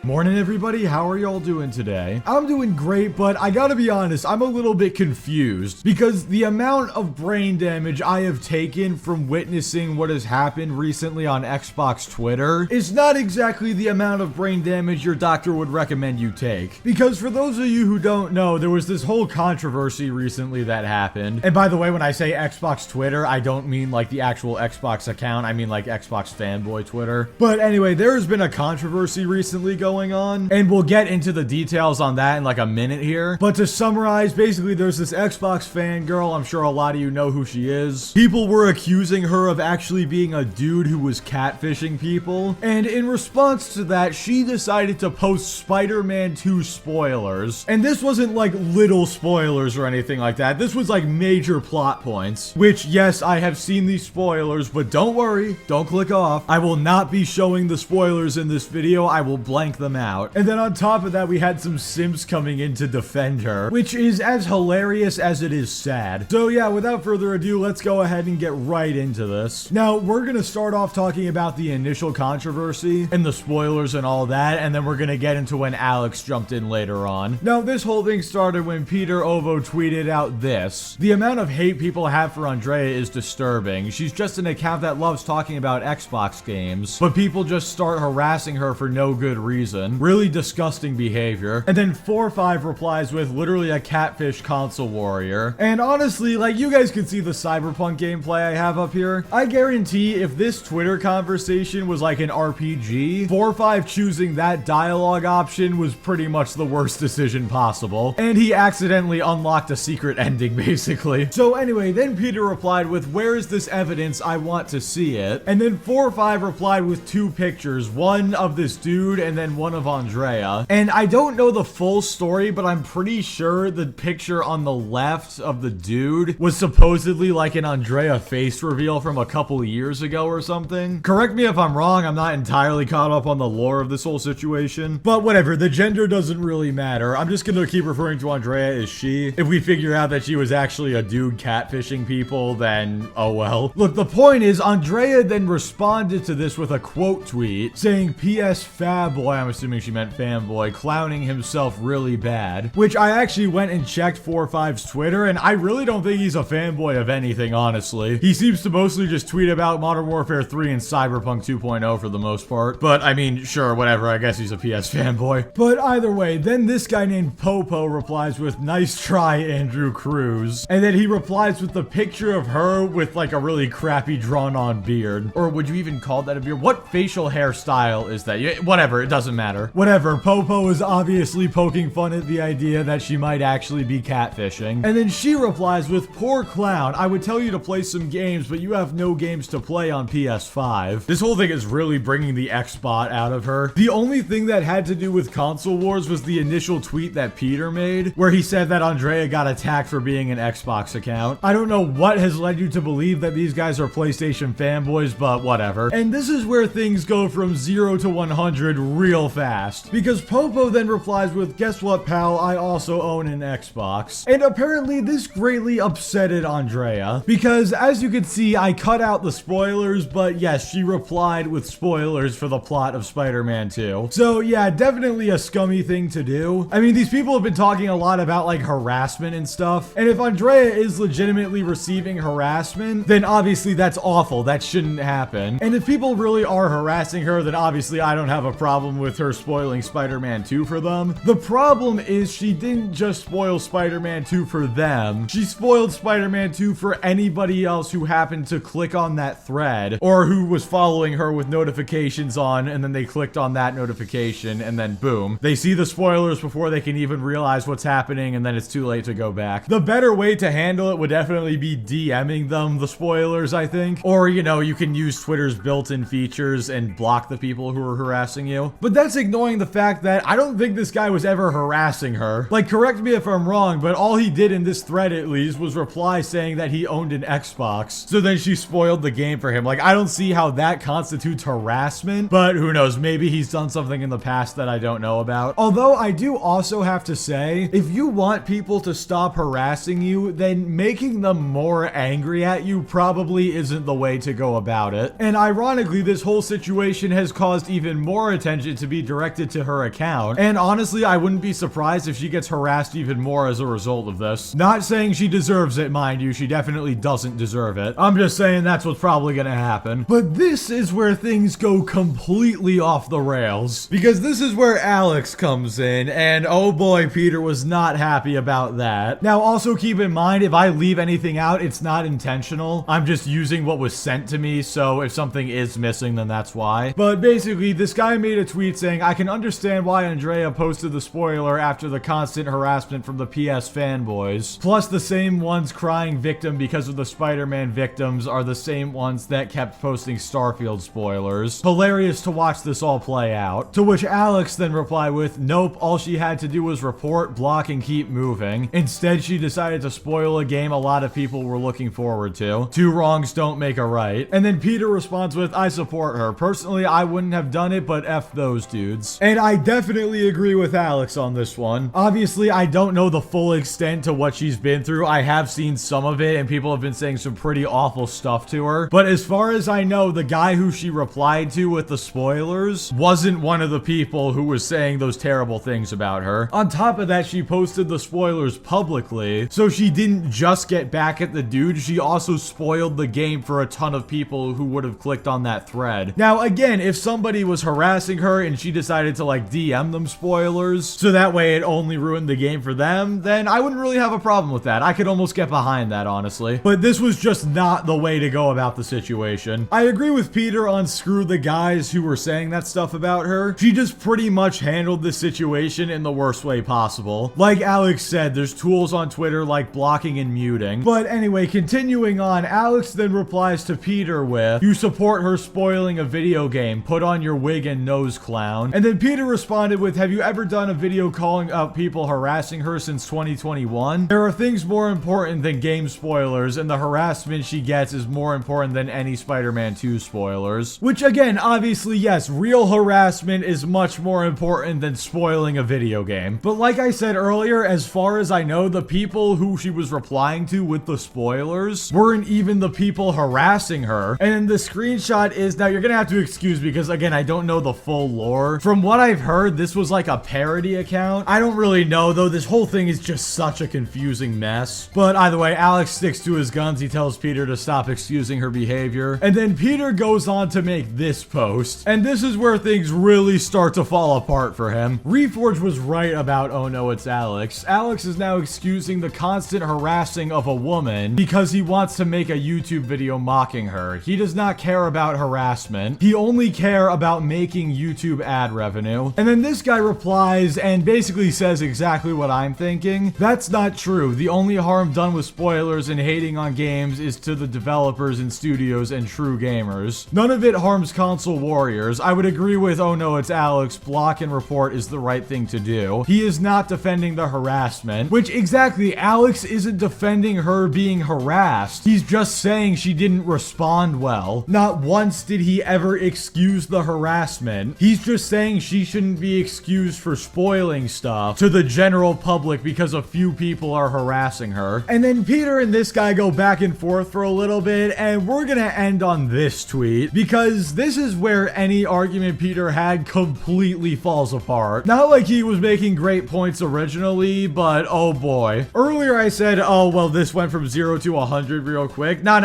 Morning everybody, how are y'all doing today? I'm doing great, but I gotta be honest, I'm a little bit confused because the amount of brain damage I have taken from witnessing what has happened recently on Xbox Twitter is not exactly the amount of brain damage your doctor would recommend you take. Because for those of you who don't know, there was this whole controversy recently that happened. And by the way, when I say Xbox Twitter, I don't mean like the actual Xbox account, I mean like Xbox Fanboy Twitter. But anyway, there has been a controversy recently going on, and we'll get into the details on that in like a minute here. But to summarize, basically there's this Xbox Fangirl, I'm sure a lot of you know who she is. People were accusing her of actually being a dude who was catfishing people, and in response to that, she decided to post Spider-Man 2 spoilers. And this wasn't like little spoilers or anything like that, this was like major plot points, which yes, I have seen these spoilers, but don't worry, don't click off. I will not be showing the spoilers in this video, I will blank them out. And then on top of that, we had some simps coming in to defend her, which is as hilarious as it is sad. So yeah, without further ado, let's go ahead and get right into this. Now, we're gonna start off talking about the initial controversy and the spoilers and all that, and then we're gonna get into when Alex jumped in later on. Now, this whole thing started when Peter Ovo tweeted out this: "The amount of hate people have for Andrea is disturbing. She's just an account that loves talking about Xbox games, but people just start harassing her for no good reason. Really disgusting behavior." And then 45 replies with literally a catfish console warrior. And honestly, like, you guys can see the Cyberpunk gameplay I have up here. I guarantee if this Twitter conversation was like an RPG, 45 choosing that dialogue option was pretty much the worst decision possible. And he accidentally unlocked a secret ending, basically. So anyway, then Peter replied with, "Where is this evidence? I want to see it." And then 45 replied with two pictures, one of this dude and then one of Andrea. And I don't know the full story, but I'm pretty sure the picture on the left of the dude was supposedly like an Andrea face reveal from a couple years ago or something. Correct me if I'm wrong, I'm not entirely caught up on the lore of this whole situation. But whatever, the gender doesn't really matter. I'm just gonna keep referring to Andrea as she. If we figure out that she was actually a dude catfishing people, then oh well. Look, the point is, Andrea then responded to this with a quote tweet saying, "PS Fabboy," I'm assuming she meant fanboy, "clowning himself really bad," which I actually went and checked 45's Twitter, and I really don't think he's a fanboy of anything, honestly. He seems to mostly just tweet about Modern Warfare 3 and Cyberpunk 2.0 for the most part. But I mean, sure, whatever, I guess he's a PS fanboy. But either way, then this guy named Popo replies with, "Nice try, Andrew Cruz." And then he replies with the picture of her with like a really crappy drawn on beard. Or would you even call that a beard? What facial hairstyle is that? Whatever, it doesn't matter. Whatever, Popo is obviously poking fun at the idea that she might actually be catfishing. And then she replies with, "Poor clown, I would tell you to play some games, but you have no games to play on PS5. This whole thing is really bringing the X-Bot out of her. The only thing that had to do with console wars was the initial tweet that Peter made, where he said that Andrea got attacked for being an Xbox account. I don't know what has led you to believe that these guys are PlayStation fanboys, but whatever. And this is where things go from 0 to 100 real fast, because Popo then replies with, "Guess what, pal? I also own an Xbox." And apparently this greatly upsetted Andrea, because as you can see, I cut out the spoilers, but yes, she replied with spoilers for the plot of Spider-Man 2. So yeah, definitely a scummy thing to do. I mean, these people have been talking a lot about like harassment and stuff, and if Andrea is legitimately receiving harassment, then obviously that's awful. That shouldn't happen. And if people really are harassing her, then obviously I don't have a problem with her spoiling Spider-Man 2 for them. The problem is she didn't just spoil Spider-Man 2 for them. She spoiled Spider-Man 2 for anybody else who happened to click on that thread, or who was following her with notifications on, and then they clicked on that notification, and then boom, they see the spoilers before they can even realize what's happening, and then it's too late to go back. The better way to handle it would definitely be DMing them the spoilers, I think. Or, you know, you can use Twitter's built-in features and block the people who are harassing you. But that's ignoring the fact that I don't think this guy was ever harassing her. Like, correct me if I'm wrong, but all he did in this thread at least was reply saying that he owned an Xbox. So then she spoiled the game for him. Like, I don't see how that constitutes harassment, but who knows, maybe he's done something in the past that I don't know about. Although I do also have to say, if you want people to stop harassing you, then making them more angry at you probably isn't the way to go about it. And ironically, this whole situation has caused even more attention to be directed to her account. And honestly, I wouldn't be surprised if she gets harassed even more as a result of this. Not saying she deserves it, mind you. She definitely doesn't deserve it. I'm just saying that's what's probably gonna happen. But this is where things go completely off the rails, because this is where Alex comes in, and oh boy, Peter was not happy about that. Now, also keep in mind, if I leave anything out, it's not intentional. I'm just using what was sent to me, so if something is missing, then that's why. But basically, this guy made a tweet saying, I can understand why Andrea posted the spoiler after the constant harassment from the PS fanboys. Plus, the same ones crying victim because of the Spider-Man victims are the same ones that kept posting Starfield spoilers. Hilarious to watch this all play out. To which Alex then replied with, nope, all she had to do was report, block, and keep moving. Instead, she decided to spoil a game a lot of people were looking forward to. Two wrongs don't make a right. And then Peter responds with, I support her. Personally, I wouldn't have done it, but F those dudes. And I definitely agree with Alex on this one. Obviously, I don't know the full extent to what she's been through. I have seen some of it, and people have been saying some pretty awful stuff to her. But as far as I know, the guy who she replied to with the spoilers wasn't one of the people who was saying those terrible things about her. On top of that, she posted the spoilers publicly, so she didn't just get back at the dude, she also spoiled the game for a ton of people who would have clicked on that thread. Now, again, if somebody was harassing her and she decided to like DM them spoilers, so that way it only ruined the game for them, then I wouldn't really have a problem with that. I could almost get behind that, honestly. But this was just not the way to go about the situation. I agree with Peter on screw the guys who were saying that stuff about her. She just pretty much handled the situation in the worst way possible. Like Alex said, there's tools on Twitter like blocking and muting. But anyway, continuing on, Alex then replies to Peter with, you support her spoiling a video game, put on your wig and nose, clown. And then Peter responded with, have you ever done a video calling out people harassing her since 2021? There are things more important than game spoilers, and the harassment she gets is more important than any Spider-Man 2 spoilers. Which again, obviously yes, real harassment is much more important than spoiling a video game. But like I said earlier, as far as I know, the people who she was replying to with the spoilers weren't even the people harassing her. And the screenshot is, now you're gonna have to excuse me because again, I don't know the full lore. From what I've heard, this was like a parody account. I don't really know though, this whole thing is just such a confusing mess. But either way, Alex sticks to his guns. He tells Peter to stop excusing her behavior. And then Peter goes on to make this post. And this is where things really start to fall apart for him. Reforge was right about, oh no, it's Alex. Alex is now excusing the constant harassing of a woman because he wants to make a YouTube video mocking her. He does not care about harassment. He only care about making YouTube ad revenue. And then this guy replies and basically says exactly what I'm thinking. That's not true. The only harm done with spoilers and hating on games is to the developers and studios and true gamers. None of it harms console warriors. I would agree with, oh no, it's Alex. Block and report is the right thing to do. He is not defending the harassment, which exactly, Alex isn't defending her being harassed. He's just saying she didn't respond well. Not once did he ever excuse the harassment. He's just saying she shouldn't be excused for spoiling stuff to the general public because a few people are harassing her. And then Peter and this guy go back and forth for a little bit, and we're gonna end on this tweet because this is where any argument Peter had completely falls apart. Not like he was making great points originally, but oh boy. Earlier I said, oh well, this went from 0 to 100 real quick. No.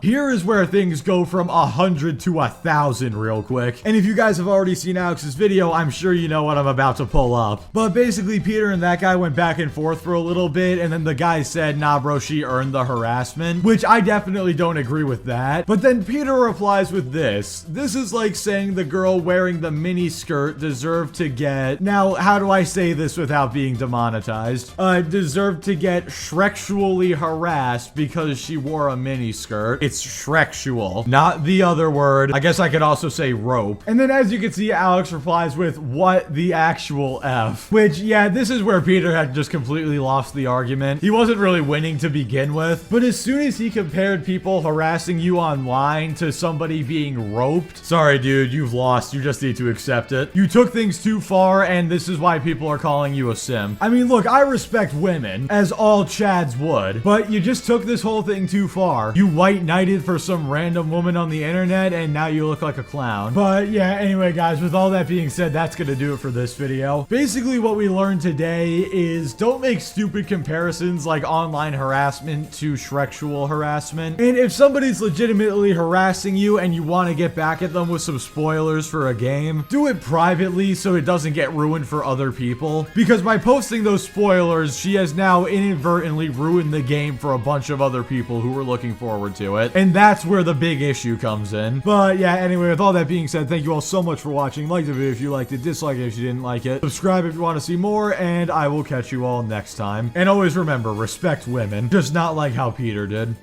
Here is where things go from 100 to 1,000 real quick. And if you guys have already seen Alex's video, I'm sure you know what I'm about to pull up. But basically, Peter and that guy went back and forth for a little bit, and then the guy said, nah bro, she earned the harassment, which I definitely don't agree with that. But then Peter replies with this. This is like saying the girl wearing the mini skirt deserved to get, now how do I say this without being demonetized? Deserved to get Shrexually harassed because she wore a mini skirt. It's Shrexual, not the other word. I guess I could also say rope. And then as you can see, Alex replies with, what the actual F? Which, yeah, this is where Peter had just completely lost the argument. He wasn't really winning to begin with, but as soon as he compared people harassing you online to somebody being roped, sorry dude, you've lost. You just need to accept it. You took things too far, and this is why people are calling you a sim. I mean, look, I respect women, as all Chads would, but you just took this whole thing too far. You white knighted for some random woman on the internet, and now you look like a clown. But yeah, anyway guys, guys, with all that being said, that's gonna do it for this video. Basically, what we learned today is don't make stupid comparisons like online harassment to Shreksual harassment. And if somebody's legitimately harassing you and you want to get back at them with some spoilers for a game, do it privately so it doesn't get ruined for other people. Because by posting those spoilers, she has now inadvertently ruined the game for a bunch of other people who were looking forward to it. And that's where the big issue comes in. But yeah, anyway, with all that being said, thank you all so much for watching. Like the video if you liked it, dislike it if you didn't like it. Subscribe if you want to see more, and I will catch you all next time. And always remember, respect women. Just not like how Peter did.